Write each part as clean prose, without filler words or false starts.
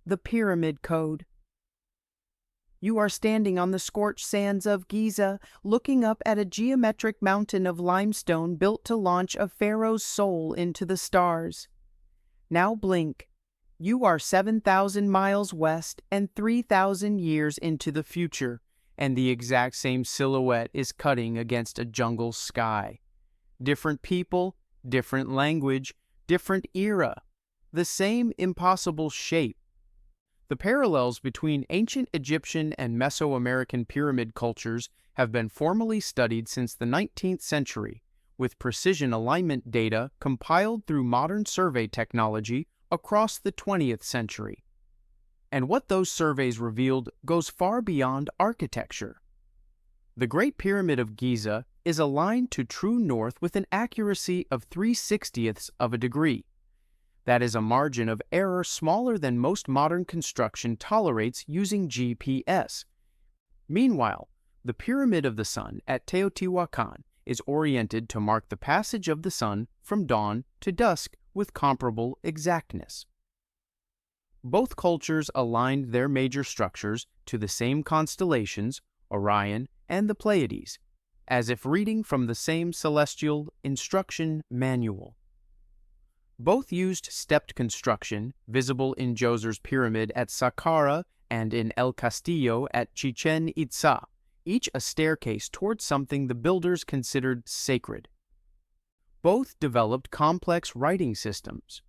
The Pyramid Code. You are standing on the scorched sands of Giza, looking up at a geometric mountain of limestone built to launch a pharaoh's soul into the stars. Now blink. You are 7,000 miles west and 3,000 years into the future, and the exact same silhouette is cutting against a jungle sky. Different people, different language, different era. The same impossible shape. The parallels between ancient Egyptian and Mesoamerican pyramid cultures have been formally studied since the 19th century, with precision alignment data compiled through modern survey technology across the 20th century. And what those surveys revealed goes far beyond architecture. The Great Pyramid of Giza is aligned to true north with an accuracy of 3/60ths of a degree. That is a margin of error smaller than most modern construction tolerates using GPS. Meanwhile, the Pyramid of the Sun at Teotihuacan is oriented to mark the passage of the sun from dawn to dusk with comparable exactness. Both cultures aligned their major structures to the same constellations, Orion and the Pleiades, as if reading from the same celestial instruction manual. Both used stepped construction, visible in Djoser's pyramid at Saqqara and in El Castillo at Chichen Itza, each a staircase towards something the builders considered sacred. Both developed complex writing systems.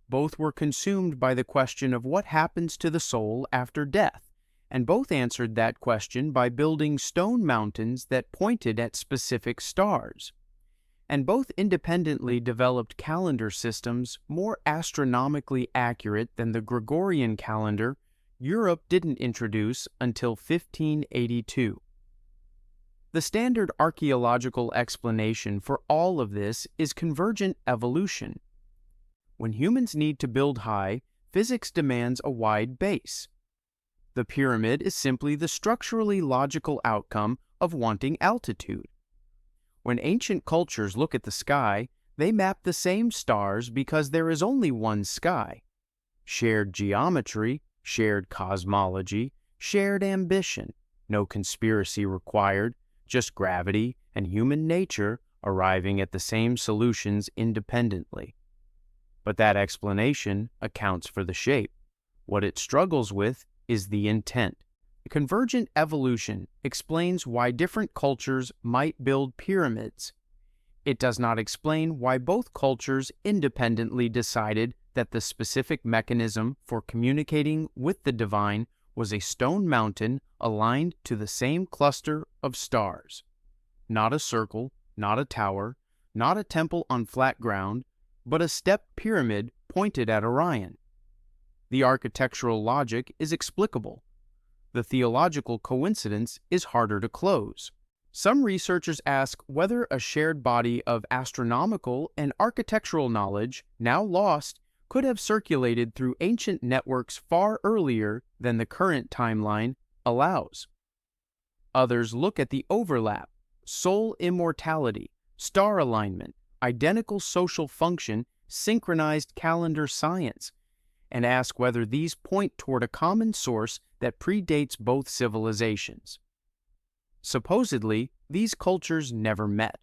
Both were consumed by the question of what happens to the soul after death, and both answered that question by building stone mountains that pointed at specific stars. And both independently developed calendar systems more astronomically accurate than the Gregorian calendar Europe didn't introduce until 1582. The standard archaeological explanation for all of this is convergent evolution. When humans need to build high, physics demands a wide base. The pyramid is simply the structurally logical outcome of wanting altitude. When ancient cultures look at the sky, they map the same stars because there is only one sky. Shared geometry, shared cosmology, shared ambition, no conspiracy required, just gravity and human nature arriving at the same solutions independently. But that explanation accounts for the shape. What it struggles with is the intent. Convergent evolution explains why different cultures might build pyramids. It does not explain why both cultures independently decided that the specific mechanism for communicating with the divine was a stone mountain aligned to the same cluster of stars. Not a circle, not a tower, not a temple on flat ground, but a stepped pyramid pointed at Orion. The architectural logic is explicable. The theological coincidence is harder to close. Some researchers ask whether a shared body of astronomical and architectural knowledge, now lost, could have circulated through ancient networks far earlier than the current timeline allows. Others look at the overlap, soul immortality, star alignment, identical social function, synchronized calendar science, and ask whether these point toward a common source that predates both civilizations. Supposedly, these cultures never met.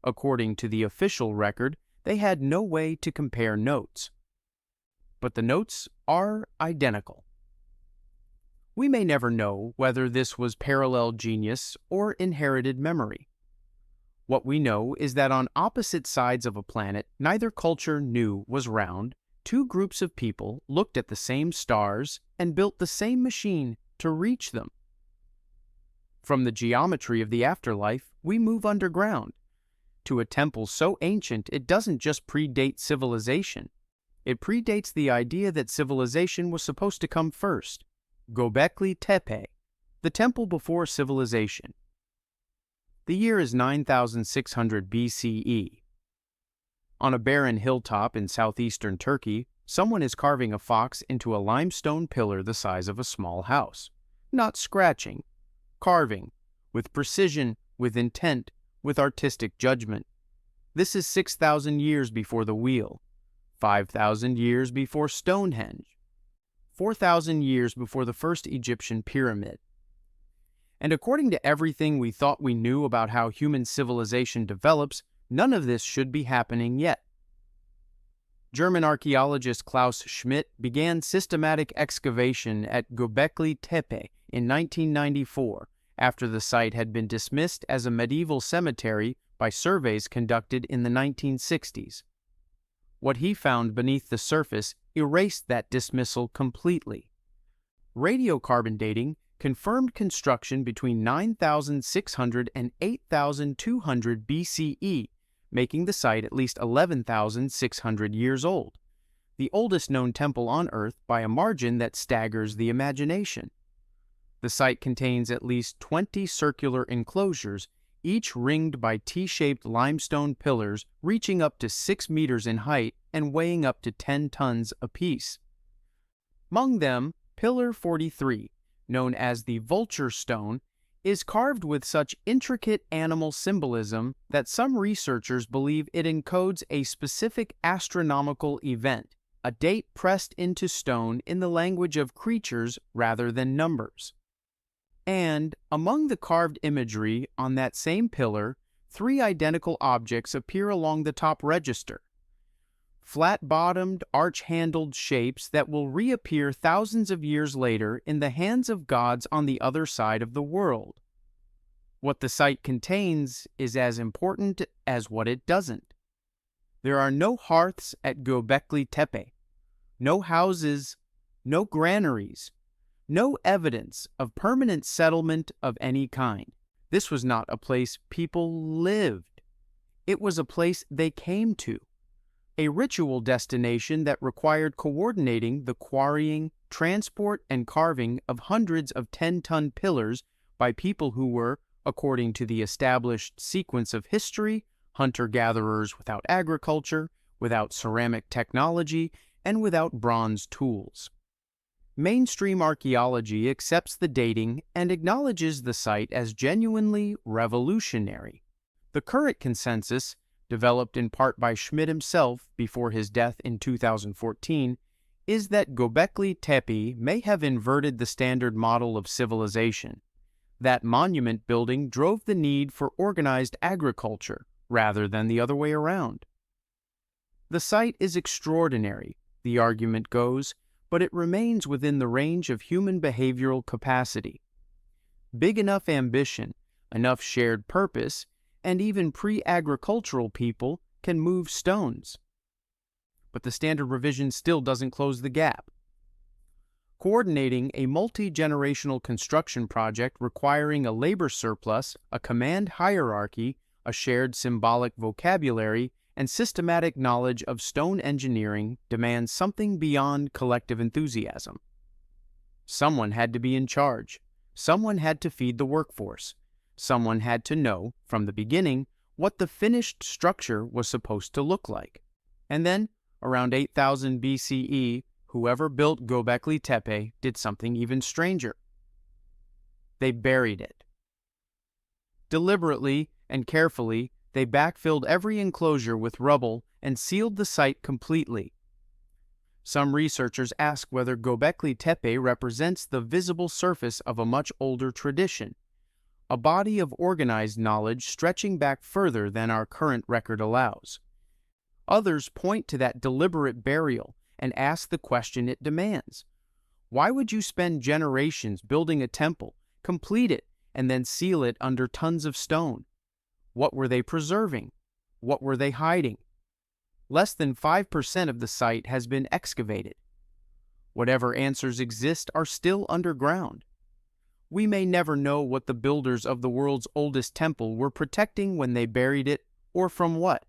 According to the official record, they had no way to compare notes. But the notes are identical. We may never know whether this was parallel genius or inherited memory. What we know is that on opposite sides of a planet neither culture knew was round, two groups of people looked at the same stars and built the same machine to reach them. From the geometry of the afterlife, we move underground, to a temple so ancient it doesn't just predate civilization. It predates the idea that civilization was supposed to come first. Göbekli Tepe, the temple before civilization. The year is 9600 BCE. On a barren hilltop in southeastern Turkey, someone is carving a fox into a limestone pillar the size of a small house. Not scratching, carving, with precision, with intent, with artistic judgment. This is 6,000 years before the wheel, 5,000 years before Stonehenge, 4,000 years before the first Egyptian pyramid. And according to everything we thought we knew about how human civilization develops, none of this should be happening yet. German archaeologist Klaus Schmidt began systematic excavation at Göbekli Tepe in 1994, after the site had been dismissed as a medieval cemetery by surveys conducted in the 1960s. What he found beneath the surface erased that dismissal completely. Radiocarbon dating confirmed construction between 9,600 and 8,200 BCE, making the site at least 11,600 years old, the oldest known temple on Earth by a margin that staggers the imagination. The site contains at least 20 circular enclosures, each ringed by T-shaped limestone pillars reaching up to 6 meters in height and weighing up to 10 tons apiece. Among them, Pillar 43, known as the Vulture Stone, is carved with such intricate animal symbolism that some researchers believe it encodes a specific astronomical event, a date pressed into stone in the language of creatures rather than numbers. And, among the carved imagery on that same pillar, 3 identical objects appear along the top register. Flat-bottomed, arch-handled shapes that will reappear thousands of years later in the hands of gods on the other side of the world. What the site contains is as important as what it doesn't. There are no hearths at Göbekli Tepe, no houses, no granaries, no evidence of permanent settlement of any kind. This was not a place people lived. It was a place they came to. A ritual destination that required coordinating the quarrying, transport, and carving of hundreds of 10-ton pillars by people who were, according to the established sequence of history, hunter-gatherers without agriculture, without ceramic technology, and without bronze tools. Mainstream archaeology accepts the dating and acknowledges the site as genuinely revolutionary. The current consensus, developed in part by Schmidt himself before his death in 2014, is that Göbekli Tepe may have inverted the standard model of civilization. That monument building drove the need for organized agriculture rather than the other way around. The site is extraordinary, the argument goes, but it remains within the range of human behavioral capacity. Big enough ambition, enough shared purpose, and even pre-agricultural people can move stones. But the standard revision still doesn't close the gap. Coordinating a multi-generational construction project requiring a labor surplus, a command hierarchy, a shared symbolic vocabulary, and systematic knowledge of stone engineering demands something beyond collective enthusiasm. Someone had to be in charge. Someone had to feed the workforce. Someone had to know, from the beginning, what the finished structure was supposed to look like. And then, around 8,000 BCE, whoever built Göbekli Tepe did something even stranger. They buried it. Deliberately and carefully, they backfilled every enclosure with rubble and sealed the site completely. Some researchers ask whether Göbekli Tepe represents the visible surface of a much older tradition, a body of organized knowledge stretching back further than our current record allows. Others point to that deliberate burial and ask the question it demands. Why would you spend generations building a temple, complete it, and then seal it under tons of stone? What were they preserving? What were they hiding? Less than 5% of the site has been excavated. Whatever answers exist are still underground. We may never know what the builders of the world's oldest temple were protecting when they buried it, or from what.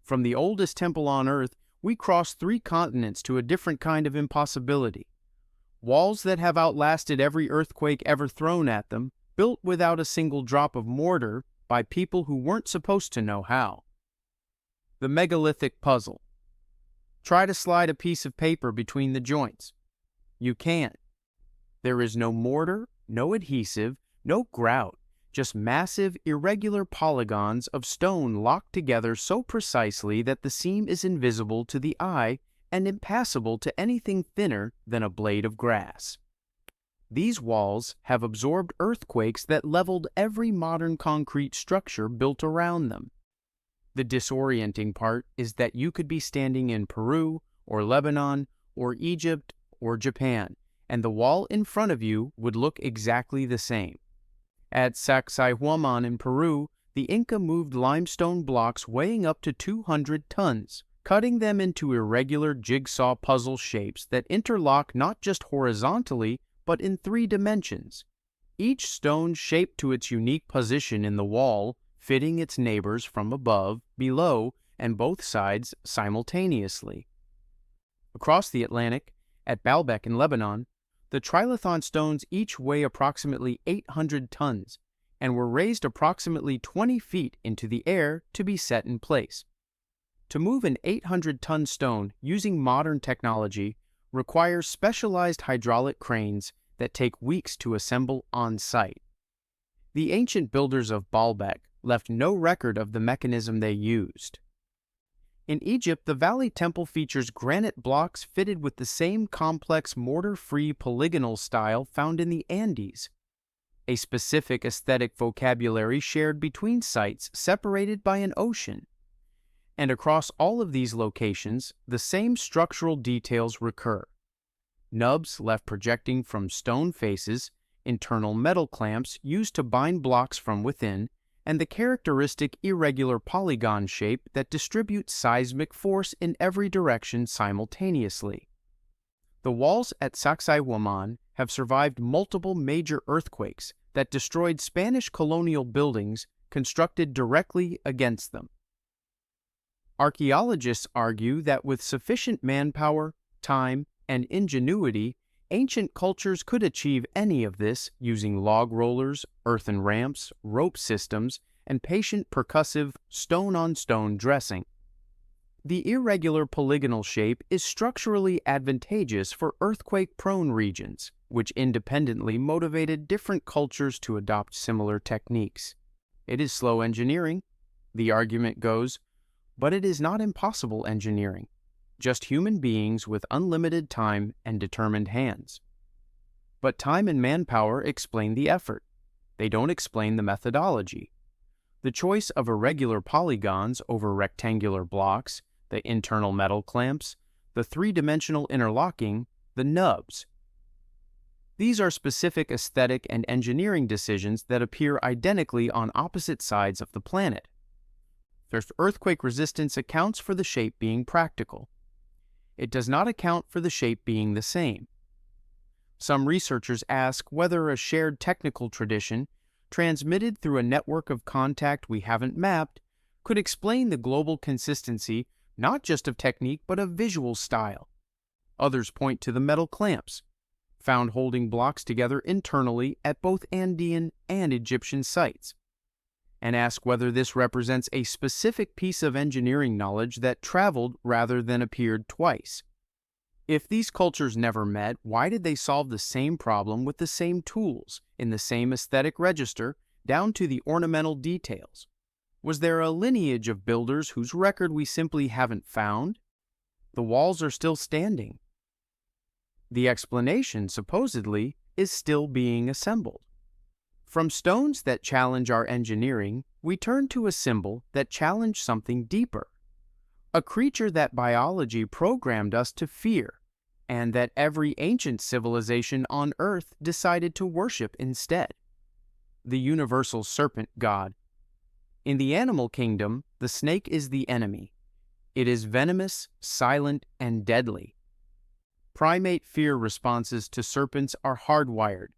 From the oldest temple on Earth, we cross 3 continents to a different kind of impossibility. Walls that have outlasted every earthquake ever thrown at them, built without a single drop of mortar, by people who weren't supposed to know how. The megalithic puzzle. Try to slide a piece of paper between the joints. You can't. There is no mortar, no adhesive, no grout, just massive, irregular polygons of stone locked together so precisely that the seam is invisible to the eye and impassable to anything thinner than a blade of grass. These walls have absorbed earthquakes that leveled every modern concrete structure built around them. The disorienting part is that you could be standing in Peru, or Lebanon, or Egypt, or Japan, and the wall in front of you would look exactly the same. At Sacsayhuaman in Peru, the Inca moved limestone blocks weighing up to 200 tons, cutting them into irregular jigsaw puzzle shapes that interlock not just horizontally, but in 3 dimensions. Each stone shaped to its unique position in the wall, fitting its neighbors from above, below, and both sides simultaneously. Across the Atlantic, at Baalbek in Lebanon, the trilithon stones each weigh approximately 800 tons and were raised approximately 20 feet into the air to be set in place. To move an 800-ton stone using modern technology requires specialized hydraulic cranes that take weeks to assemble on site. The ancient builders of Baalbek left no record of the mechanism they used. In Egypt, the Valley Temple features granite blocks fitted with the same complex mortar-free polygonal style found in the Andes, a specific aesthetic vocabulary shared between sites separated by an ocean. And across all of these locations, the same structural details recur. Nubs left projecting from stone faces, internal metal clamps used to bind blocks from within, and the characteristic irregular polygon shape that distributes seismic force in every direction simultaneously. The walls at Sacsayhuaman have survived multiple major earthquakes that destroyed Spanish colonial buildings constructed directly against them. Archaeologists argue that with sufficient manpower, time, and ingenuity, ancient cultures could achieve any of this using log rollers, earthen ramps, rope systems, and patient percussive stone-on-stone dressing. The irregular polygonal shape is structurally advantageous for earthquake-prone regions, which independently motivated different cultures to adopt similar techniques. It is slow engineering, the argument goes, but it is not impossible engineering. Just human beings with unlimited time and determined hands. But time and manpower explain the effort. They don't explain the methodology. The choice of irregular polygons over rectangular blocks, the internal metal clamps, the 3-dimensional interlocking, the nubs. These are specific aesthetic and engineering decisions that appear identically on opposite sides of the planet. Earthquake resistance accounts for the shape being practical. It does not account for the shape being the same. Some researchers ask whether a shared technical tradition, transmitted through a network of contact we haven't mapped, could explain the global consistency not just of technique but of visual style. Others point to the metal clamps, found holding blocks together internally at both Andean and Egyptian sites, and ask whether this represents a specific piece of engineering knowledge that traveled rather than appeared twice. If these cultures never met, why did they solve the same problem with the same tools, in the same aesthetic register, down to the ornamental details? Was there a lineage of builders whose record we simply haven't found? The walls are still standing. The explanation, supposedly, is still being assembled. From stones that challenge our engineering, we turn to a symbol that challenged something deeper. A creature that biology programmed us to fear, and that every ancient civilization on Earth decided to worship instead. The universal serpent god. In the animal kingdom, the snake is the enemy. It is venomous, silent, and deadly. Primate fear responses to serpents are hardwired,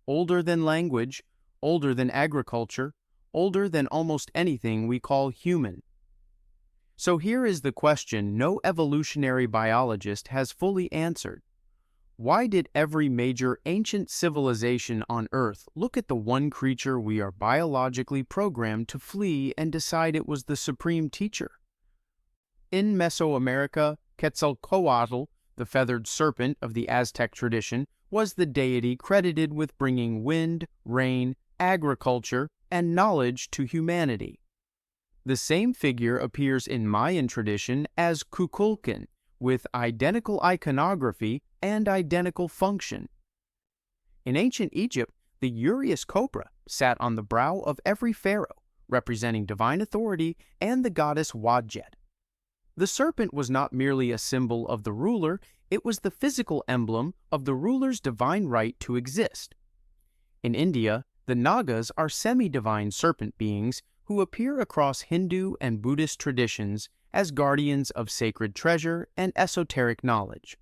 older than language, older than agriculture, older than almost anything we call human. So here is the question no evolutionary biologist has fully answered. Why did every major ancient civilization on Earth look at the one creature we are biologically programmed to flee and decide it was the supreme teacher? In Mesoamerica, Quetzalcoatl, the feathered serpent of the Aztec tradition, was the deity credited with bringing wind, rain, agriculture, and knowledge to humanity. The same figure appears in Mayan tradition as Kukulkan, with identical iconography and identical function. In ancient Egypt, the uraeus cobra sat on the brow of every pharaoh, representing divine authority and the goddess Wadjet. The serpent was not merely a symbol of the ruler, it was the physical emblem of the ruler's divine right to exist. In India, the Nagas are semi-divine serpent beings who appear across Hindu and Buddhist traditions as guardians of sacred treasure and esoteric knowledge.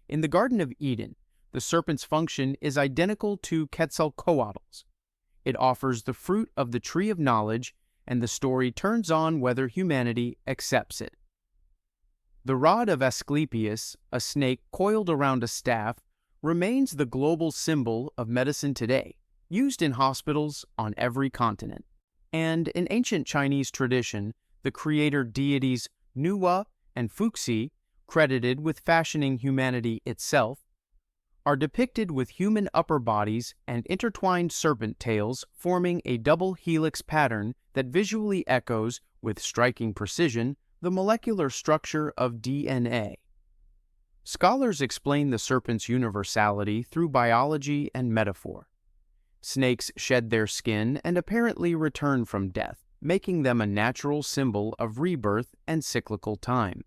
In the Garden of Eden, the serpent's function is identical to Quetzalcoatl's. It offers the fruit of the tree of knowledge, and the story turns on whether humanity accepts it. The rod of Asclepius, a snake coiled around a staff, remains the global symbol of medicine today, used in hospitals on every continent. And in ancient Chinese tradition, the creator deities Nuwa and Fuxi, credited with fashioning humanity itself, are depicted with human upper bodies and intertwined serpent tails forming a double helix pattern that visually echoes, with striking precision, the molecular structure of DNA. Scholars explain the serpent's universality through biology and metaphor. Snakes shed their skin and apparently return from death, making them a natural symbol of rebirth and cyclical time.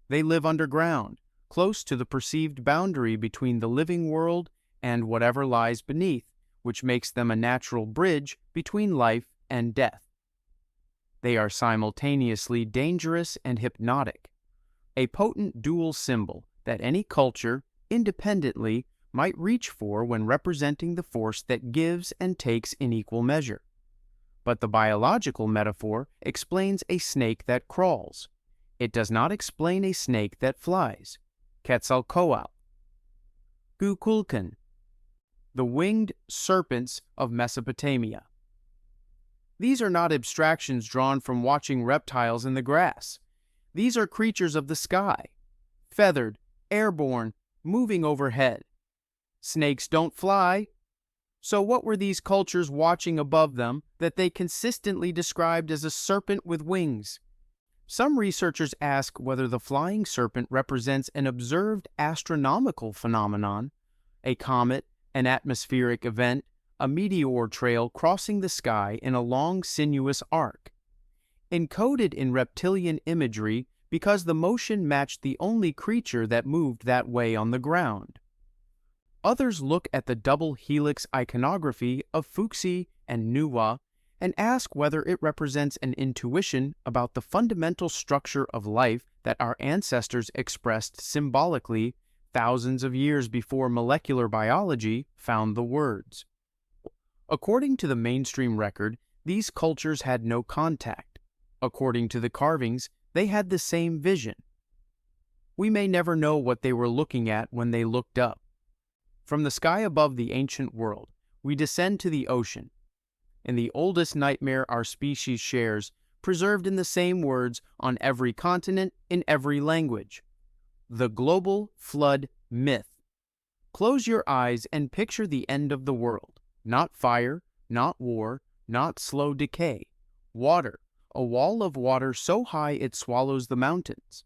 They live underground, close to the perceived boundary between the living world and whatever lies beneath, which makes them a natural bridge between life and death. They are simultaneously dangerous and hypnotic, a potent dual symbol that any culture, independently, might reach for when representing the force that gives and takes in equal measure. But the biological metaphor explains a snake that crawls. It does not explain a snake that flies. Quetzalcoatl. Kukulkan, the winged serpents of Mesopotamia. These are not abstractions drawn from watching reptiles in the grass. These are creatures of the sky, feathered, airborne, moving overhead. Snakes don't fly. So what were these cultures watching above them that they consistently described as a serpent with wings? Some researchers ask whether the flying serpent represents an observed astronomical phenomenon, a comet, an atmospheric event, a meteor trail crossing the sky in a long, sinuous arc. Encoded in reptilian imagery because the motion matched the only creature that moved that way on the ground. Others look at the double helix iconography of Fuxi and Nuwa and ask whether it represents an intuition about the fundamental structure of life that our ancestors expressed symbolically thousands of years before molecular biology found the words. According to the mainstream record, these cultures had no contact. According to the carvings, they had the same vision. We may never know what they were looking at when they looked up. From the sky above the ancient world, we descend to the ocean. In the oldest nightmare our species shares, preserved in the same words on every continent, in every language. The global flood myth. Close your eyes and picture the end of the world. Not fire, not war, not slow decay. Water, a wall of water so high it swallows the mountains.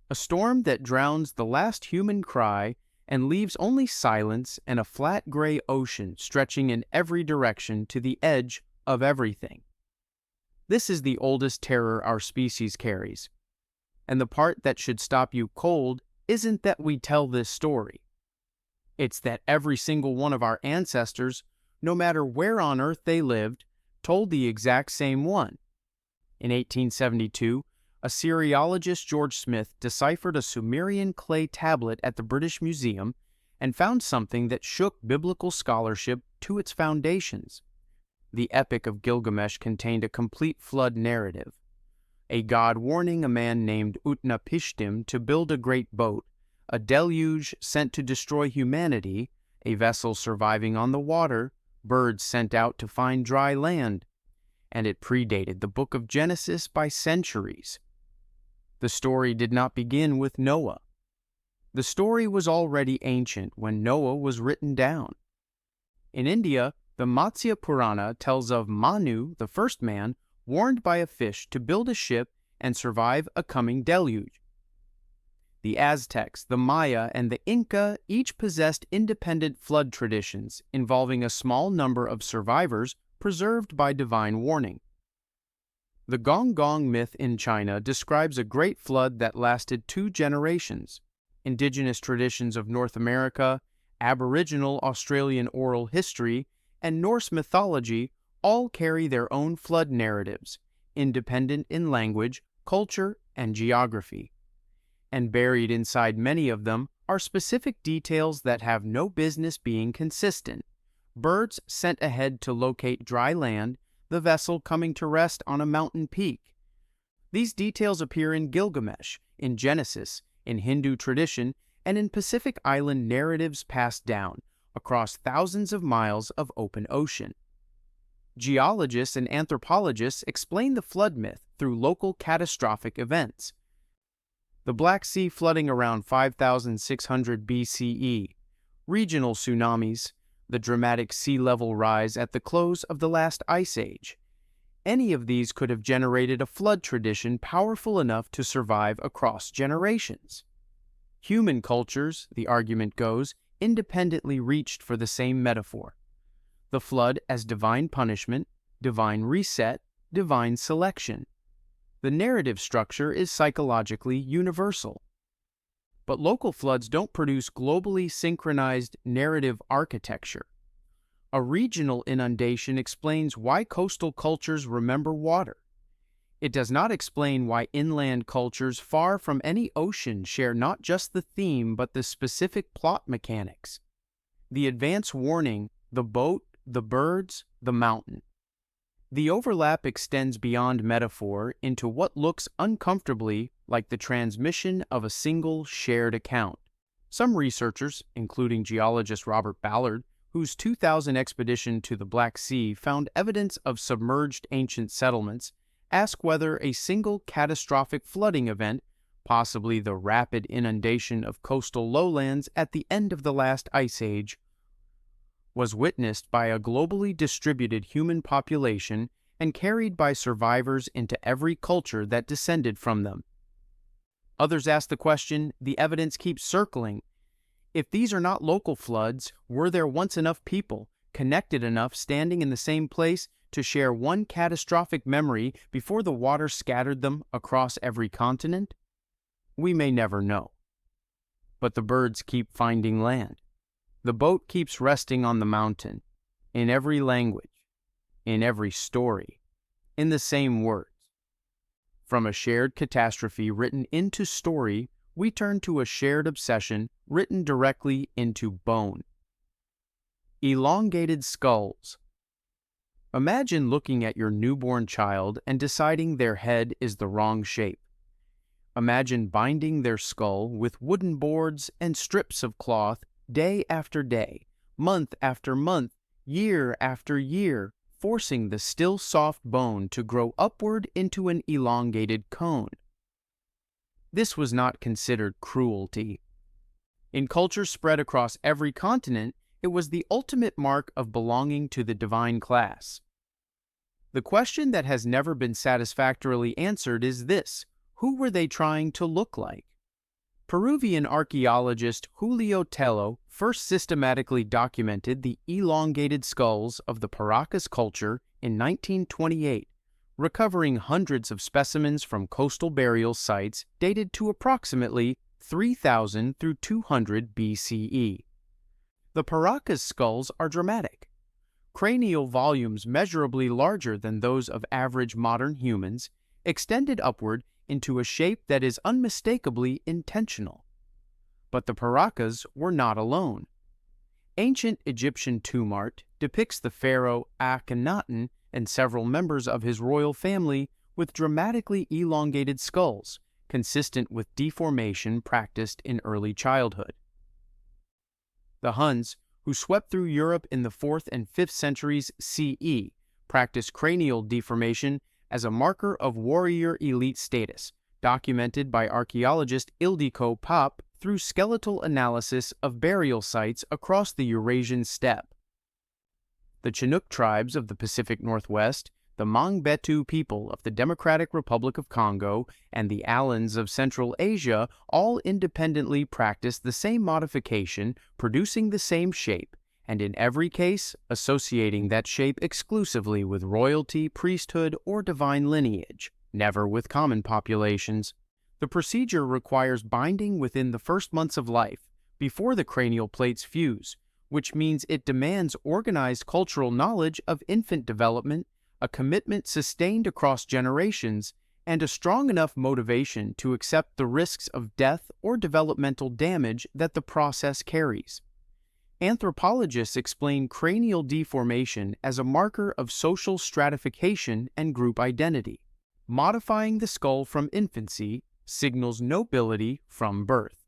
A storm that drowns the last human cry and leaves only silence and a flat gray ocean stretching in every direction to the edge of everything. This is the oldest terror our species carries. And the part that should stop you cold isn't that we tell this story. It's that every single one of our ancestors, no matter where on earth they lived, told the exact same one. In 1872, Assyriologist George Smith deciphered a Sumerian clay tablet at the British Museum and found something that shook biblical scholarship to its foundations. The Epic of Gilgamesh contained a complete flood narrative. A god warning a man named Utnapishtim to build a great boat, a deluge sent to destroy humanity, a vessel surviving on the water, birds sent out to find dry land, and it predated the book of Genesis by centuries. The story did not begin with Noah. The story was already ancient when Noah was written down. In India, the Matsya Purana tells of Manu, the first man, warned by a fish to build a ship and survive a coming deluge. The Aztecs, the Maya, and the Inca each possessed independent flood traditions involving a small number of survivors preserved by divine warning. The Gong Gong myth in China describes a great flood that lasted 2 generations. Indigenous traditions of North America, Aboriginal Australian oral history, and Norse mythology all carry their own flood narratives, independent in language, culture, and geography. And buried inside many of them are specific details that have no business being consistent. Birds sent ahead to locate dry land, the vessel coming to rest on a mountain peak. These details appear in Gilgamesh, in Genesis, in Hindu tradition, and in Pacific Island narratives passed down across thousands of miles of open ocean. Geologists and anthropologists explain the flood myth through local catastrophic events. The Black Sea flooding around 5600 BCE, regional tsunamis, the dramatic sea level rise at the close of the last ice age. Any of these could have generated a flood tradition powerful enough to survive across generations. Human cultures, the argument goes, independently reached for the same metaphor. The flood as divine punishment, divine reset, divine selection. The narrative structure is psychologically universal. But local floods don't produce globally synchronized narrative architecture. A regional inundation explains why coastal cultures remember water. It does not explain why inland cultures far from any ocean share not just the theme but the specific plot mechanics. The advance warning, the boat, the birds, the mountain. The overlap extends beyond metaphor into what looks uncomfortably like the transmission of a single shared account. Some researchers, including geologist Robert Ballard, whose 2000 expedition to the Black Sea found evidence of submerged ancient settlements, ask whether a single catastrophic flooding event, possibly the rapid inundation of coastal lowlands at the end of the last ice age, was witnessed by a globally distributed human population and carried by survivors into every culture that descended from them. Others ask the question the evidence keeps circling. If these are not local floods, were there once enough people, connected enough, standing in the same place to share one catastrophic memory before the water scattered them across every continent? We may never know. But the birds keep finding land. The boat keeps resting on the mountain, in every language, in every story, in the same words. From a shared catastrophe written into story, we turn to a shared obsession written directly into bone. Elongated skulls. Imagine looking at your newborn child and deciding their head is the wrong shape. Imagine binding their skull with wooden boards and strips of cloth day after day, month after month, year after year, forcing the still soft bone to grow upward into an elongated cone. This was not considered cruelty. In cultures spread across every continent, it was the ultimate mark of belonging to the divine class. The question that has never been satisfactorily answered is this: who were they trying to look like? Peruvian archaeologist Julio Tello first systematically documented the elongated skulls of the Paracas culture in 1928, recovering hundreds of specimens from coastal burial sites dated to approximately 3000 through 200 BCE. The Paracas skulls are dramatic. Cranial volumes measurably larger than those of average modern humans, extended upward into a shape that is unmistakably intentional. But the Paracas were not alone. Ancient Egyptian tomb art depicts the pharaoh Akhenaten and several members of his royal family with dramatically elongated skulls, consistent with deformation practiced in early childhood. The Huns, who swept through Europe in the 4th and 5th centuries CE, practiced cranial deformation as a marker of warrior elite status, documented by archaeologist Ildiko Pop through skeletal analysis of burial sites across the Eurasian steppe. The Chinook tribes of the Pacific Northwest, The Mangbetu people of the Democratic Republic of Congo and the Alans of Central Asia all independently practiced the same modification, producing the same shape, and in every case associating that shape exclusively with royalty, priesthood, or divine lineage, never with common populations. The procedure requires binding within the first months of life, before the cranial plates fuse, which means it demands organized cultural knowledge of infant development, a commitment sustained across generations, and a strong enough motivation to accept the risks of death or developmental damage that the process carries. Anthropologists explain cranial deformation as a marker of social stratification and group identity. Modifying the skull from infancy signals nobility from birth.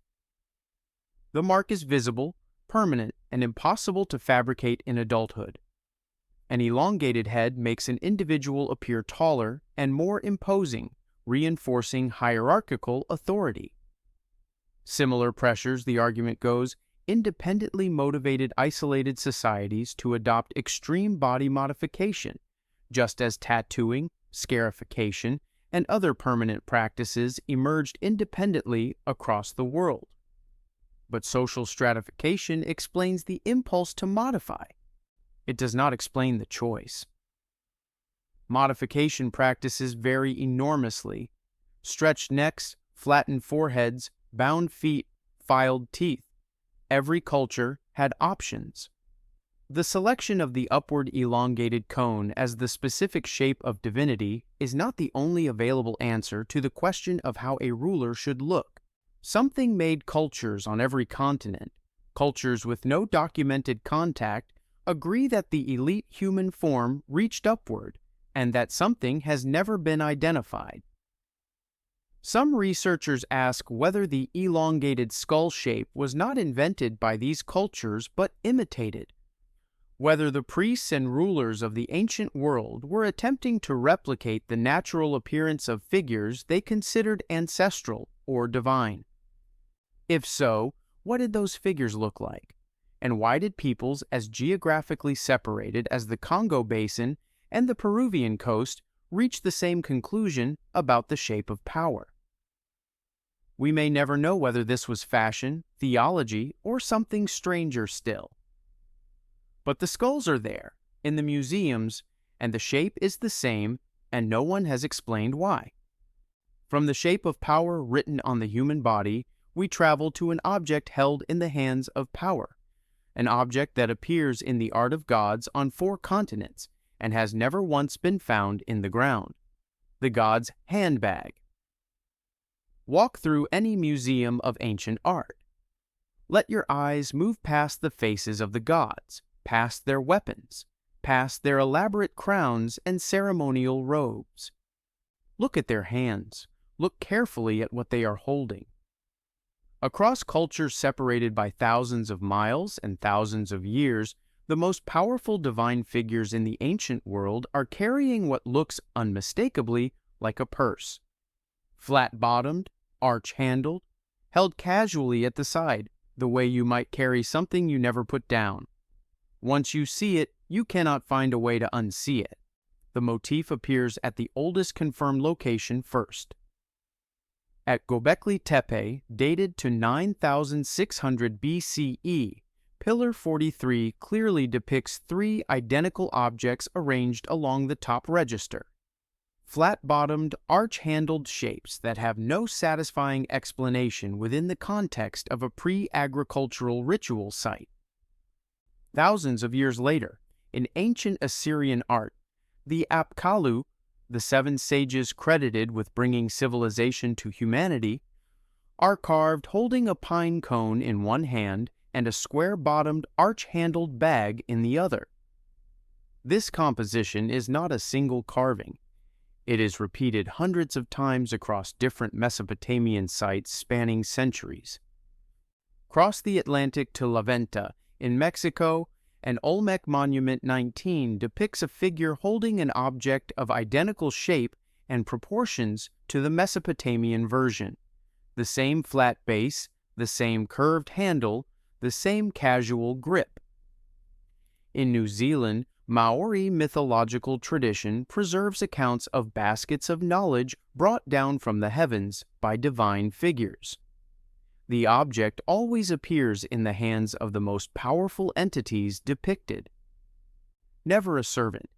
The mark is visible, permanent, and impossible to fabricate in adulthood. An elongated head makes an individual appear taller and more imposing, reinforcing hierarchical authority. Similar pressures, the argument goes, independently motivated isolated societies to adopt extreme body modification, just as tattooing, scarification, and other permanent practices emerged independently across the world. But social stratification explains the impulse to modify. It does not explain the choice. Modification practices vary enormously. Stretched necks, flattened foreheads, bound feet, filed teeth. Every culture had options. The selection of the upward elongated cone as the specific shape of divinity is not the only available answer to the question of how a ruler should look. Something made cultures on every continent, cultures with no documented contact, agree that the elite human form reached upward and that something has never been identified. Some researchers ask whether the elongated skull shape was not invented by these cultures but imitated, whether the priests and rulers of the ancient world were attempting to replicate the natural appearance of figures they considered ancestral or divine. If so, what did those figures look like? And why did peoples as geographically separated as the Congo Basin and the Peruvian coast reach the same conclusion about the shape of power? We may never know whether this was fashion, theology, or something stranger still. But the skulls are there, in the museums, and the shape is the same, and no one has explained why. From the shape of power written on the human body, we travel to an object held in the hands of power, an object that appears in the art of gods on 4 continents and has never once been found in the ground: the god's handbag. Walk through any museum of ancient art. Let your eyes move past the faces of the gods, past their weapons, past their elaborate crowns and ceremonial robes. Look at their hands. Look carefully at what they are holding. Across cultures separated by thousands of miles and thousands of years, the most powerful divine figures in the ancient world are carrying what looks unmistakably like a purse. Flat-bottomed, arch-handled, held casually at the side, the way you might carry something you never put down. Once you see it, you cannot find a way to unsee it. The motif appears at the oldest confirmed location first. At Göbekli Tepe, dated to 9600 BCE, Pillar 43 clearly depicts 3 identical objects arranged along the top register. Flat-bottomed, arch-handled shapes that have no satisfying explanation within the context of a pre-agricultural ritual site. Thousands of years later, in ancient Assyrian art, the Apkallu, the 7 sages credited with bringing civilization to humanity, are carved holding a pine cone in one hand and a square-bottomed, arch-handled bag in the other. This composition is not a single carving. It is repeated hundreds of times across different Mesopotamian sites spanning centuries. Cross the Atlantic to La Venta, in Mexico, and Olmec Monument 19 depicts a figure holding an object of identical shape and proportions to the Mesopotamian version. The same flat base, the same curved handle, the same casual grip. In New Zealand, Maori mythological tradition preserves accounts of baskets of knowledge brought down from the heavens by divine figures. The object always appears in the hands of the most powerful entities depicted. Never a servant,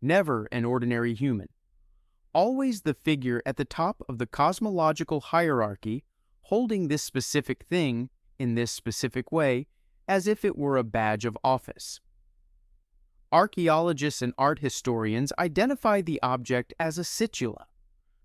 never an ordinary human. Always the figure at the top of the cosmological hierarchy, holding this specific thing in this specific way, as if it were a badge of office. Archaeologists and art historians identify the object as a situla,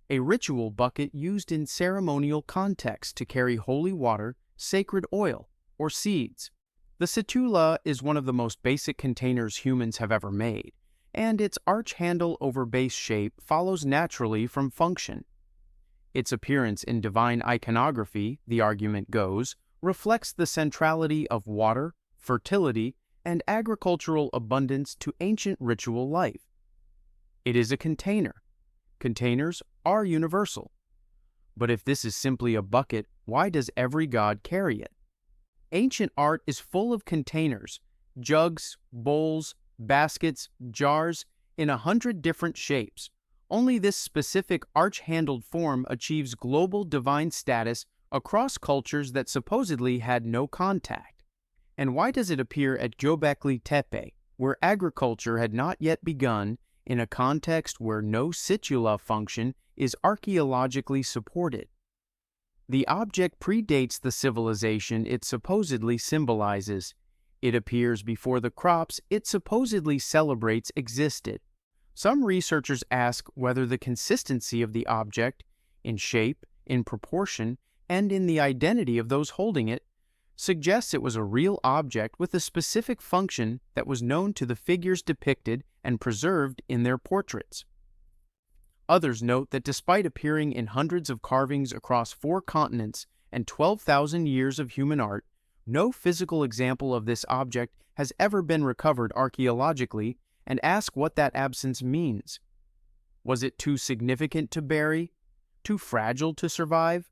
a ritual bucket used in ceremonial context to carry holy water, sacred oil, or seeds. The situla is one of the most basic containers humans have ever made, and its arch handle over base shape follows naturally from function. Its appearance in divine iconography, the argument goes, reflects the centrality of water, fertility, and agricultural abundance to ancient ritual life. It is a container. Containers are universal. But if this is simply a bucket, why does every god carry it? Ancient art is full of containers, jugs, bowls, baskets, jars, in 100 different shapes. Only this specific arch-handled form achieves global divine status across cultures that supposedly had no contact. And why does it appear at Göbekli Tepe, where agriculture had not yet begun, in a context where no situla function is archaeologically supported? The object predates the civilization it supposedly symbolizes. It appears before the crops it supposedly celebrates existed. Some researchers ask whether the consistency of the object, in shape, in proportion, and in the identity of those holding it, suggests it was a real object with a specific function that was known to the figures depicted and preserved in their portraits. Others note that despite appearing in hundreds of carvings across 4 continents and 12,000 years of human art, no physical example of this object has ever been recovered archaeologically, and ask what that absence means. Was it too significant to bury? Too fragile to survive?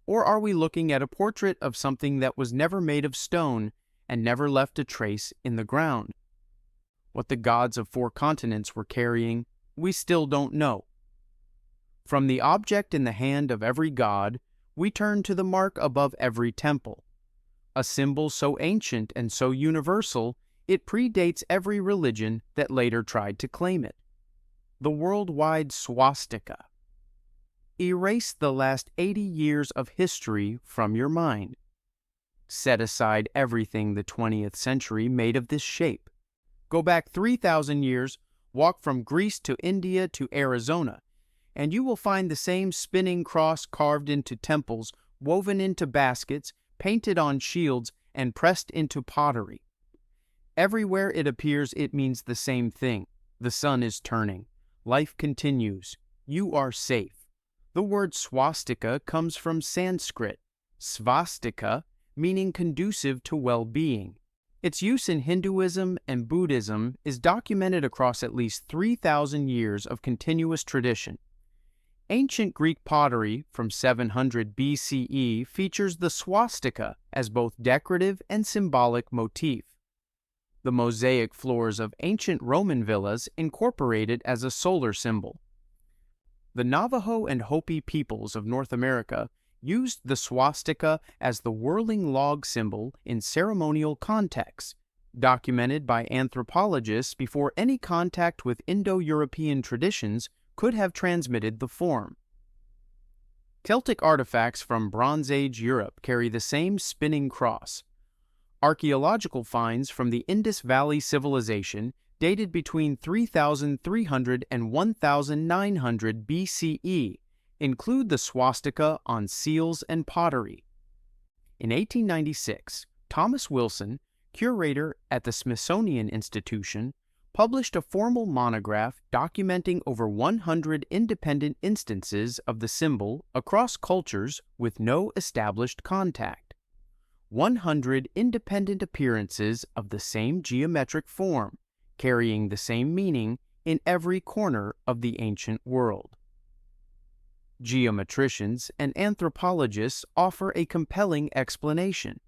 Or are we looking at a portrait of something that was never made of stone and never left a trace in the ground? What the gods of 4 continents were carrying, we still don't know. From the object in the hand of every god, we turn to the mark above every temple. A symbol so ancient and so universal, it predates every religion that later tried to claim it. The worldwide swastika. Erase the last 80 years of history from your mind. Set aside everything the 20th century made of this shape. Go back 3,000 years, walk from Greece to India to Arizona, and you will find the same spinning cross carved into temples, woven into baskets, painted on shields, and pressed into pottery. Everywhere it appears, it means the same thing. The sun is turning. Life continues. You are safe. The word swastika comes from Sanskrit, svastika, meaning conducive to well-being. Its use in Hinduism and Buddhism is documented across at least 3,000 years of continuous tradition. Ancient Greek pottery from 700 BCE features the swastika as both decorative and symbolic motif. The mosaic floors of ancient Roman villas incorporate it as a solar symbol. The Navajo and Hopi peoples of North America used the swastika as the whirling log symbol in ceremonial contexts, documented by anthropologists before any contact with Indo-European traditions could have transmitted the form. Celtic artifacts from Bronze Age Europe carry the same spinning cross. Archaeological finds from the Indus Valley Civilization dated between 3,300 and 1,900 BCE include the swastika on seals and pottery. In 1896, Thomas Wilson, curator at the Smithsonian Institution, published a formal monograph documenting over 100 independent instances of the symbol across cultures with no established contact. 100 independent appearances of the same geometric form, carrying the same meaning in every corner of the ancient world. Geometricians and anthropologists offer a compelling explanation.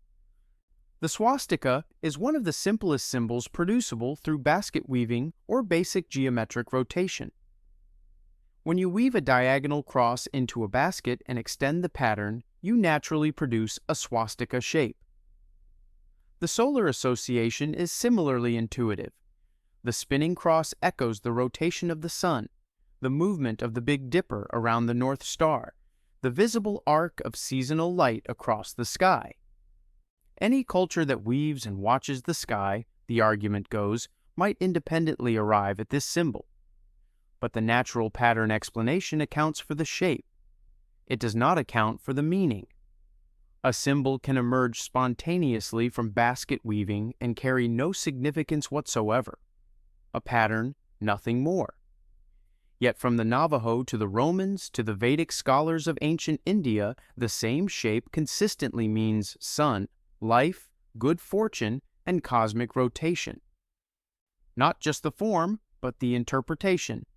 The swastika is one of the simplest symbols producible through basket weaving or basic geometric rotation. When you weave a diagonal cross into a basket and extend the pattern, you naturally produce a swastika shape. The solar association is similarly intuitive. The spinning cross echoes the rotation of the sun, the movement of the Big Dipper around the North Star, the visible arc of seasonal light across the sky. Any culture that weaves and watches the sky, the argument goes, might independently arrive at this symbol. But the natural pattern explanation accounts for the shape. It does not account for the meaning. A symbol can emerge spontaneously from basket weaving and carry no significance whatsoever. A pattern, nothing more. Yet from the Navajo to the Romans to the Vedic scholars of ancient India, the same shape consistently means sun, life, good fortune, and cosmic rotation. Not just the form, but the interpretation.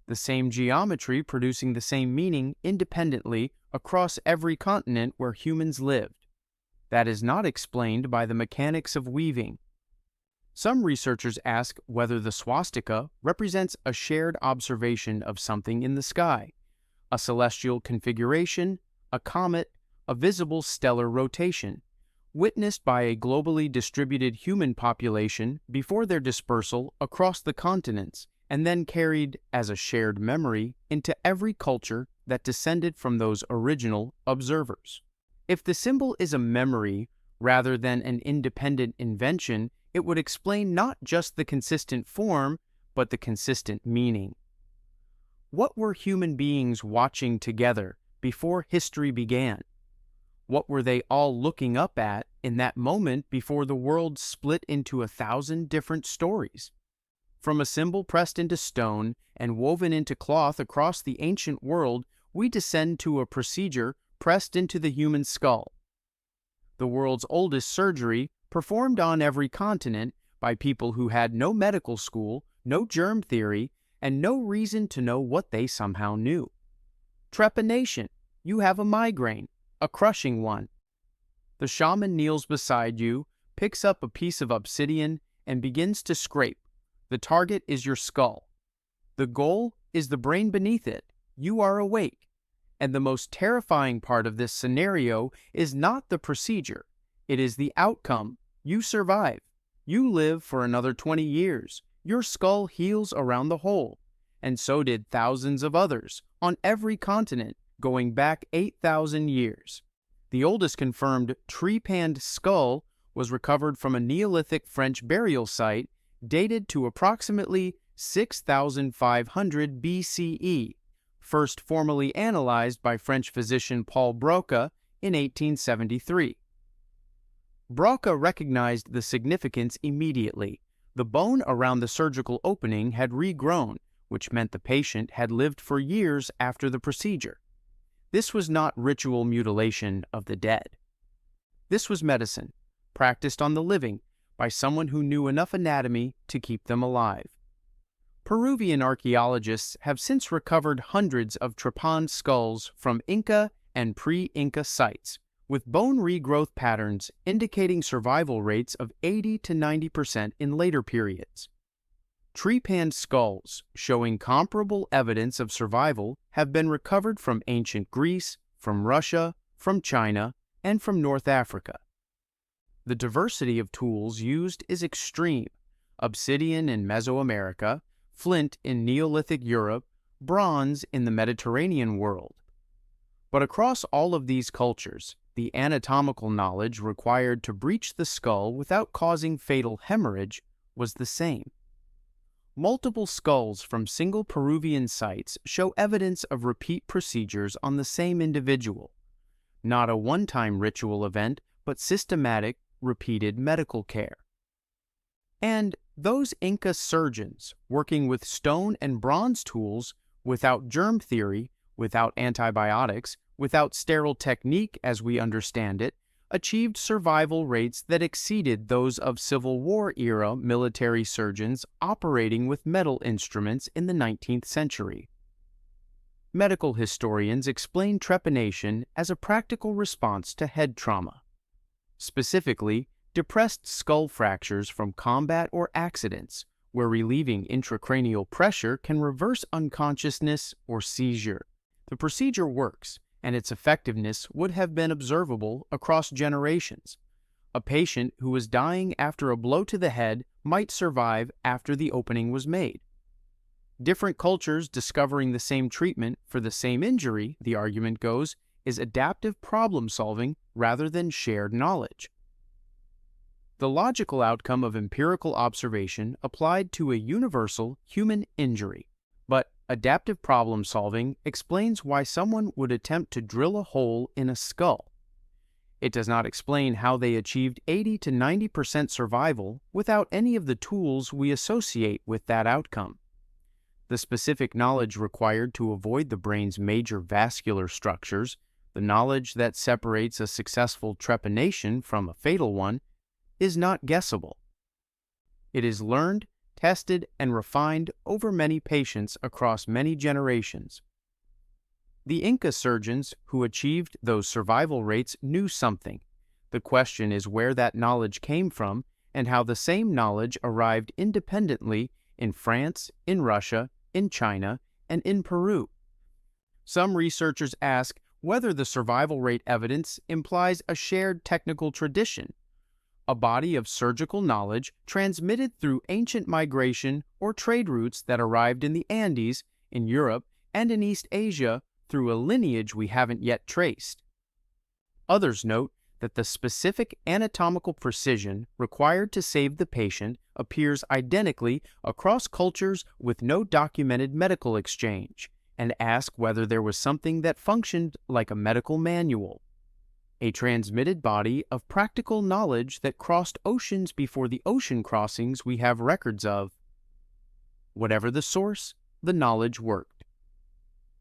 The same geometry producing the same meaning independently across every continent where humans lived. That is not explained by the mechanics of weaving. Some researchers ask whether the swastika represents a shared observation of something in the sky, a celestial configuration, a comet, a visible stellar rotation, witnessed by a globally distributed human population before their dispersal across the continents, and then carried as a shared memory into every culture that descended from those original observers. If the symbol is a memory rather than an independent invention, it would explain not just the consistent form, but the consistent meaning. What were human beings watching together before history began? What were they all looking up at in that moment before the world split into 1,000 different stories? From a symbol pressed into stone and woven into cloth across the ancient world, we descend to a procedure pressed into the human skull. The world's oldest surgery, performed on every continent by people who had no medical school, no germ theory, and no reason to know what they somehow knew. Trepanation. You have a migraine. A crushing one. The shaman kneels beside you, picks up a piece of obsidian, and begins to scrape. The target is your skull. The goal is the brain beneath it. You are awake. And the most terrifying part of this scenario is not the procedure. It is the outcome. You survive. You live for another 20 years. Your skull heals around the hole. And so did thousands of others, on every continent, going back 8,000 years. The oldest confirmed trepanned skull was recovered from a Neolithic French burial site dated to approximately 6,500 BCE, first formally analyzed by French physician Paul Broca in 1873. Broca recognized the significance immediately. The bone around the surgical opening had regrown, which meant the patient had lived for years after the procedure. This was not ritual mutilation of the dead. This was medicine, practiced on the living by someone who knew enough anatomy to keep them alive. Peruvian archaeologists have since recovered hundreds of trepanned skulls from Inca and pre-Inca sites, with bone regrowth patterns indicating survival rates of 80 to 90% in later periods. Trepanned skulls showing comparable evidence of survival have been recovered from ancient Greece, from Russia, from China, and from North Africa. The diversity of tools used is extreme: obsidian in Mesoamerica, flint in Neolithic Europe, bronze in the Mediterranean world. But across all of these cultures, the anatomical knowledge required to breach the skull without causing fatal hemorrhage was the same. Multiple skulls from single Peruvian sites show evidence of repeat procedures on the same individual. Not a one-time ritual event, but systematic, repeated medical care. And those Inca surgeons working with stone and bronze tools, without germ theory, without antibiotics, without sterile technique as we understand it, achieved survival rates that exceeded those of Civil War-era military surgeons operating with metal instruments in the 19th century. Medical historians explain trepanation as a practical response to head trauma. Specifically, depressed skull fractures from combat or accidents, where relieving intracranial pressure can reverse unconsciousness or seizure. The procedure works, and its effectiveness would have been observable across generations. A patient who was dying after a blow to the head might survive after the opening was made. Different cultures discovering the same treatment for the same injury, the argument goes, is adaptive problem-solving rather than shared knowledge. The logical outcome of empirical observation applied to a universal human injury, but adaptive problem-solving explains why someone would attempt to drill a hole in a skull. It does not explain how they achieved 80 to 90% survival without any of the tools we associate with that outcome. The specific knowledge required to avoid the brain's major vascular structures, the knowledge that separates a successful trepanation from a fatal one, is not guessable. It is learned, tested, and refined over many patients across many generations. The Inca surgeons who achieved those survival rates knew something. The question is where that knowledge came from and how the same knowledge arrived independently in France, in Russia, in China, and in Peru. Some researchers ask whether the survival rate evidence implies a shared technical tradition, a body of surgical knowledge transmitted through ancient migration or trade routes that arrived in the Andes, in Europe, and in East Asia through a lineage we haven't yet traced. Others note that the specific anatomical precision required to save the patient appears identically across cultures with no documented medical exchange, and ask whether there was something that functioned like a medical manual, a transmitted body of practical knowledge that crossed oceans before the ocean crossings we have records of. Whatever the source, the knowledge worked.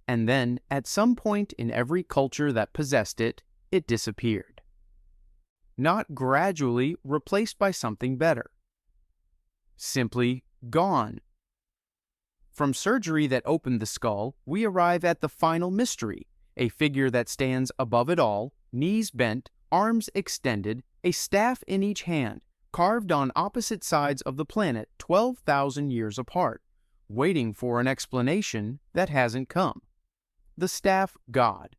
And then, at some point in every culture that possessed it, it disappeared. Not gradually replaced by something better. Simply gone. From surgery that opened the skull, we arrive at the final mystery, a figure that stands above it all, knees bent, arms extended, a staff in each hand, carved on opposite sides of the planet 12,000 years apart, waiting for an explanation that hasn't come. The staff god.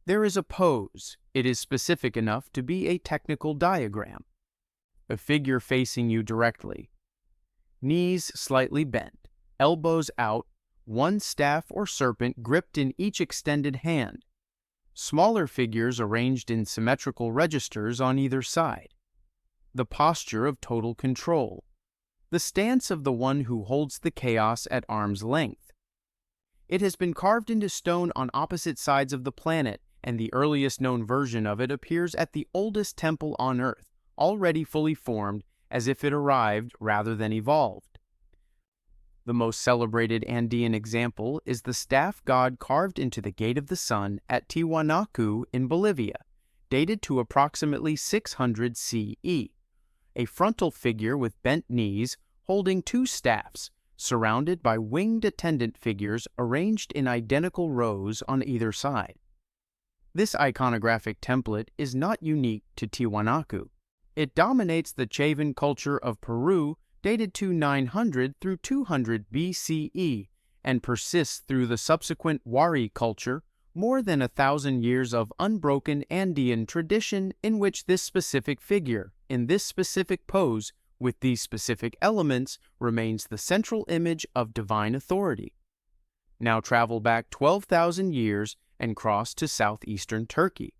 There is a pose. It is specific enough to be a technical diagram. A figure facing you directly. Knees slightly bent, elbows out, one staff or serpent gripped in each extended hand. Smaller figures arranged in symmetrical registers on either side. The posture of total control. The stance of the one who holds the chaos at arm's length. It has been carved into stone on opposite sides of the planet, and the earliest known version of it appears at the oldest temple on Earth, already fully formed, as if it arrived rather than evolved. The most celebrated Andean example is the staff god carved into the Gate of the Sun at Tiwanaku in Bolivia, dated to approximately 600 CE. A frontal figure with bent knees holding two staffs, surrounded by winged attendant figures arranged in identical rows on either side. This iconographic template is not unique to Tiwanaku. It dominates the Chavan culture of Peru, dated to 900 through 200 BCE, and persists through the subsequent Wari culture, more than 1,000 years of unbroken Andean tradition in which this specific figure, in this specific pose, with these specific elements, remains the central image of divine authority. Now travel back 12,000 years and cross to southeastern Turkey.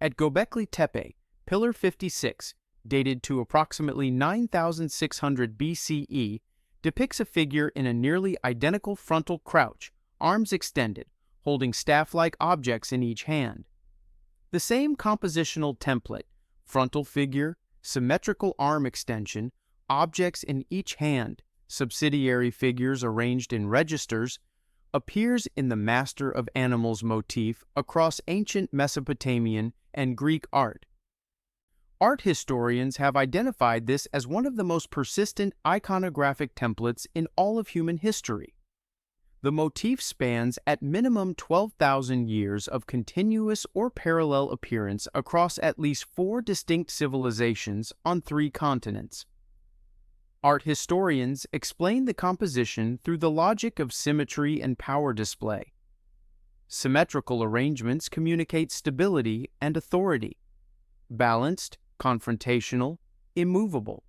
At Göbekli Tepe, Pillar 56, dated to approximately 9,600 BCE, depicts a figure in a nearly identical frontal crouch, arms extended, holding staff-like objects in each hand. The same compositional template, frontal figure, symmetrical arm extension, objects in each hand, subsidiary figures arranged in registers, appears in the Master of Animals motif across ancient Mesopotamian and Greek art. Art historians have identified this as one of the most persistent iconographic templates in all of human history. The motif spans at minimum 12,000 years of continuous or parallel appearance across at least 4 distinct civilizations on 3 continents. Art historians explain the composition through the logic of symmetry and power display. Symmetrical arrangements communicate stability and authority. Balanced, confrontational, immovable.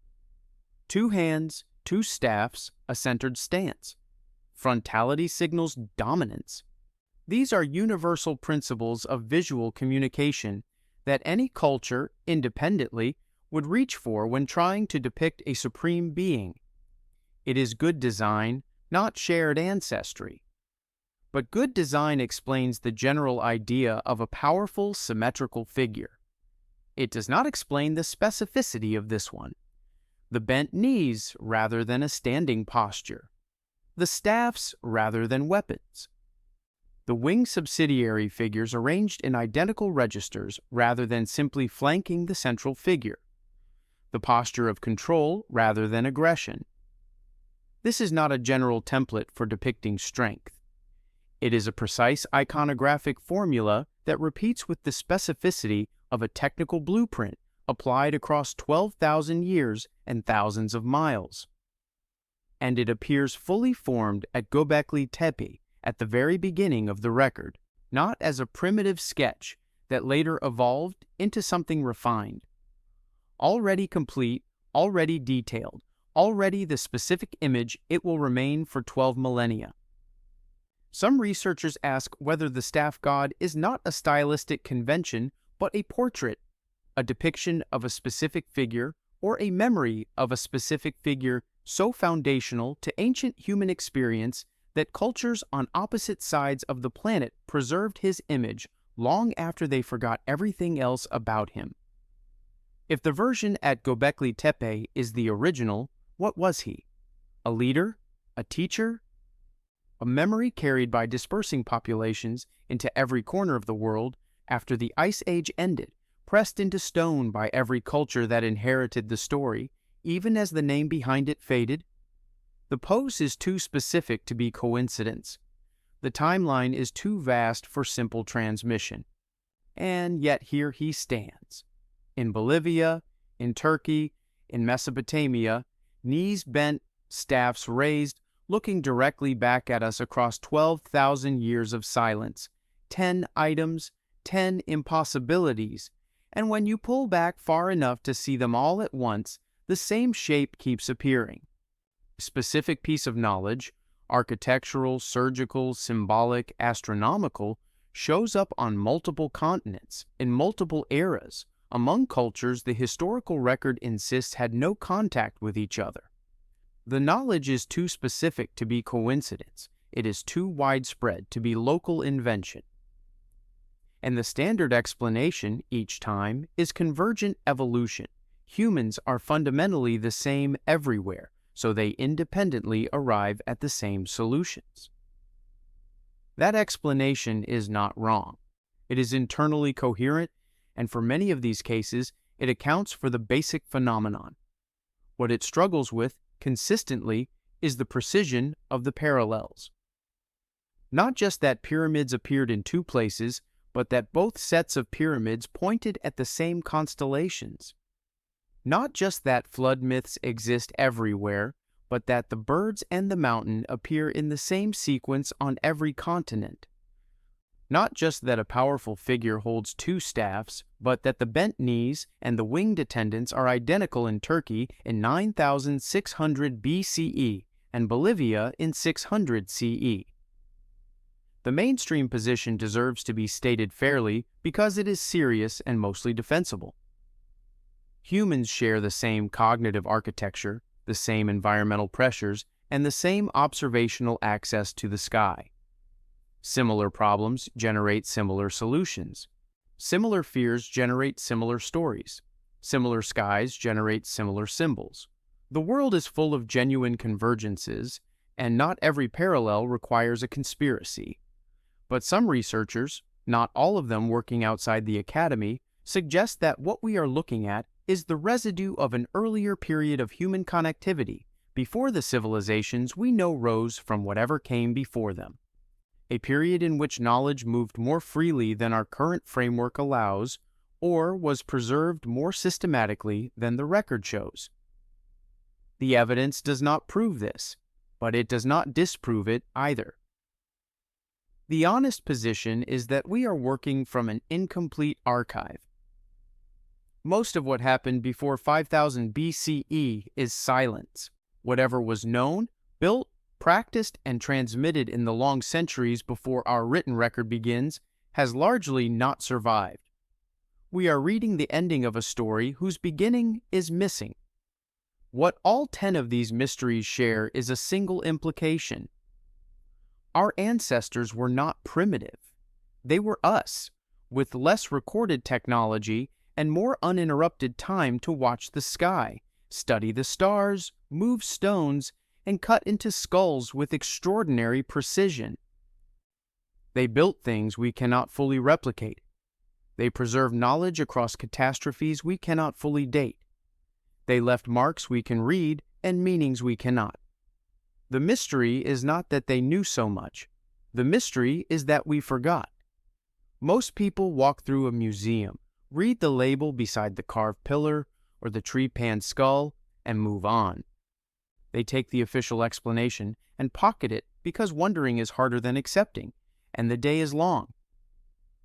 2 hands, 2 staffs, a centered stance. Frontality signals dominance. These are universal principles of visual communication that any culture, independently, would reach for when trying to depict a supreme being. It is good design, not shared ancestry. But good design explains the general idea of a powerful, symmetrical figure. It does not explain the specificity of this one. The bent knees rather than a standing posture. The staffs rather than weapons. The wing subsidiary figures arranged in identical registers rather than simply flanking the central figure. The posture of control rather than aggression. This is not a general template for depicting strength. It is a precise iconographic formula that repeats with the specificity of a technical blueprint applied across 12,000 years and thousands of miles. And it appears fully formed at Göbekli Tepe at the very beginning of the record, not as a primitive sketch that later evolved into something refined. Already complete, already detailed, already the specific image it will remain for 12 millennia. Some researchers ask whether the staff god is not a stylistic convention, but a portrait, a depiction of a specific figure, or a memory of a specific figure so foundational to ancient human experience that cultures on opposite sides of the planet preserved his image long after they forgot everything else about him. If the version at Göbekli Tepe is the original, what was he? A leader? A teacher? A memory carried by dispersing populations into every corner of the world after the Ice Age ended, pressed into stone by every culture that inherited the story, even as the name behind it faded? The pose is too specific to be coincidence. The timeline is too vast for simple transmission. And yet here he stands. In Bolivia, in Turkey, in Mesopotamia, knees bent, staffs raised, looking directly back at us across 12,000 years of silence, 10 items, 10 impossibilities, and when you pull back far enough to see them all at once, the same shape keeps appearing. A specific piece of knowledge, architectural, surgical, symbolic, astronomical, shows up on multiple continents, in multiple eras, among cultures the historical record insists had no contact with each other. The knowledge is too specific to be coincidence. It is too widespread to be local invention. And the standard explanation, each time, is convergent evolution. Humans are fundamentally the same everywhere, so they independently arrive at the same solutions. That explanation is not wrong. It is internally coherent, and for many of these cases, it accounts for the basic phenomenon. What it struggles with, consistently, is the precision of the parallels. Not just that pyramids appeared in 2 places, but that both sets of pyramids pointed at the same constellations. Not just that flood myths exist everywhere, but that the birds and the mountain appear in the same sequence on every continent. Not just that a powerful figure holds 2 staffs, but that the bent knees and the winged attendants are identical in Turkey in 9600 BCE and Bolivia in 600 CE. The mainstream position deserves to be stated fairly because it is serious and mostly defensible. Humans share the same cognitive architecture, the same environmental pressures, and the same observational access to the sky. Similar problems generate similar solutions. Similar fears generate similar stories. Similar skies generate similar symbols. The world is full of genuine convergences, and not every parallel requires a conspiracy. But some researchers, not all of them working outside the academy, suggest that what we are looking at is the residue of an earlier period of human connectivity, before the civilizations we know rose from whatever came before them, a period in which knowledge moved more freely than our current framework allows, or was preserved more systematically than the record shows. The evidence does not prove this, but it does not disprove it either. The honest position is that we are working from an incomplete archive. Most of what happened before 5000 BCE is silence. Whatever was known, built, practiced, and transmitted in the long centuries before our written record begins has largely not survived. We are reading the ending of a story whose beginning is missing. What all 10 of these mysteries share is a single implication. Our ancestors were not primitive. They were us, with less recorded technology and more uninterrupted time to watch the sky, study the stars, move stones, and cut into skulls with extraordinary precision. They built things we cannot fully replicate. They preserved knowledge across catastrophes we cannot fully date. They left marks we can read and meanings we cannot. The mystery is not that they knew so much. The mystery is that we forgot. Most people walk through a museum, read the label beside the carved pillar or the tree-pan skull, and move on. They take the official explanation and pocket it because wondering is harder than accepting, and the day is long.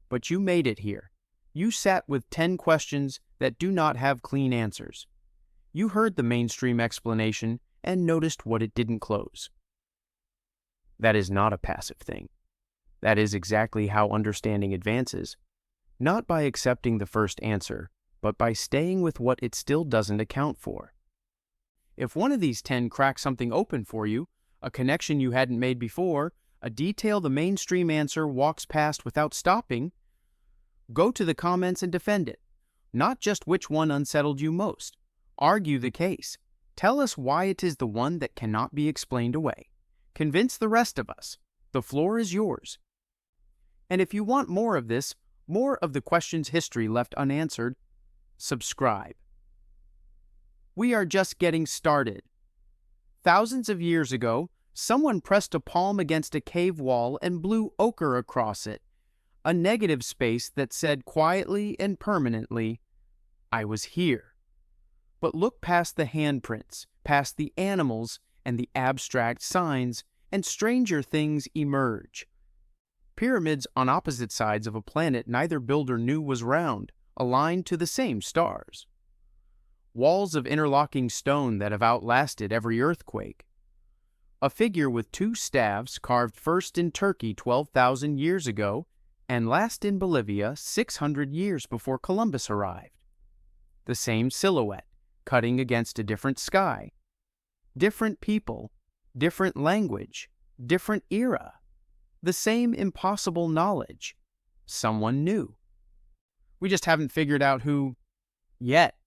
But you made it here. You sat with 10 questions that do not have clean answers. You heard the mainstream explanation and noticed what it didn't close. That is not a passive thing. That is exactly how understanding advances, not by accepting the first answer, but by staying with what it still doesn't account for. If one of these 10 cracks something open for you, a connection you hadn't made before, a detail the mainstream answer walks past without stopping, go to the comments and defend it. Not just which one unsettled you most. Argue the case. Tell us why it is the one that cannot be explained away. Convince the rest of us. The floor is yours. And if you want more of this, more of the questions history left unanswered, subscribe. We are just getting started. Thousands of years ago, someone pressed a palm against a cave wall and blew ochre across it, a negative space that said quietly and permanently, "I was here." But look past the handprints, past the animals and the abstract signs, and stranger things emerge. Pyramids on opposite sides of a planet neither builder knew was round, aligned to the same stars. Walls of interlocking stone that have outlasted every earthquake. A figure with 2 staves carved first in Turkey 12,000 years ago and last in Bolivia 600 years before Columbus arrived. The same silhouette, cutting against a different sky. Different people, different language, different era. The same impossible knowledge. Someone new. We just haven't figured out who yet.